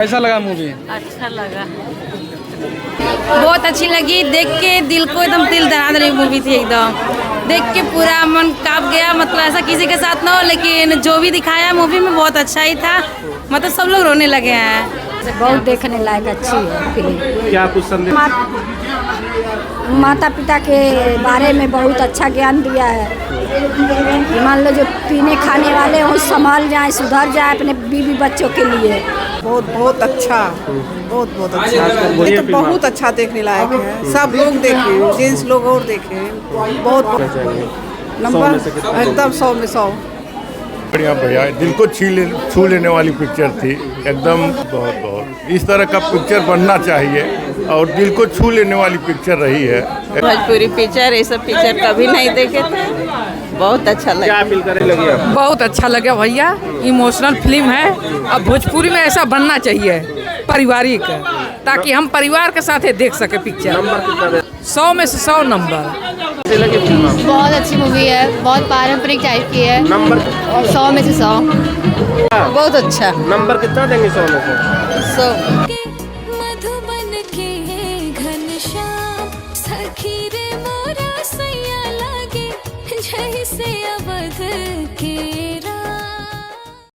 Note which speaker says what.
Speaker 1: कैसा लगा मूवी?
Speaker 2: अच्छा लगा, बहुत अच्छी लगी। देख के दिल को एकदम दिल दहला रही मूवी थी एकदम। देख के पूरा मन कांप गया। मतलब ऐसा किसी के साथ ना हो, लेकिन जो भी दिखाया मूवी में बहुत अच्छा ही था। मतलब सब लोग रोने लगे हैं।
Speaker 3: बहुत देखने लायक अच्छी है फिल्म।
Speaker 1: क्या कुछ संदेश?
Speaker 3: माता पिता के बारे में बहुत अच्छा ज्ञान दिया है। मान लो जो पीने खाने वाले हैं संभाल जाए, सुधर जाए अपने बीवी बच्चों के लिए।
Speaker 4: बहुत अच्छा, बहुत अच्छा, ये तो बहुत अच्छा देखने लायक है। सब लोग देखे, जेंट्स लोग और देखे। बहुत नंबर एकदम 100 में 100।
Speaker 5: बढ़िया भैया, दिल को छू लेने वाली पिक्चर थी एकदम। बहुत इस तरह का पिक्चर बनना चाहिए और दिल को छू लेने वाली पिक्चर रही है।
Speaker 2: भोजपुरी पिक्चर, ये सब पिक्चर कभी नहीं देखे थे। बहुत अच्छा लगा।
Speaker 1: क्या फील करने लगी आप?
Speaker 6: बहुत अच्छा लगा भैया, इमोशनल फिल्म है। अब भोजपुरी में ऐसा बनना चाहिए पारिवारिक, ताकि हम परिवार के साथ देख सके पिक्चर।
Speaker 1: नंबर कितना दे?
Speaker 6: 100 में से 100 नंबर।
Speaker 1: कैसी लगी फिल्म आपको?
Speaker 7: बहुत अच्छी मूवी है, बहुत पारंपरिक टाइप की है।
Speaker 1: नंबर
Speaker 7: 100 में से 100। बहुत अच्छा।
Speaker 1: नंबर कितना देंगे 100 में से?
Speaker 7: 100।
Speaker 8: मधुबन के घनश्याम सखी रे मोरा सैया लागे जैसे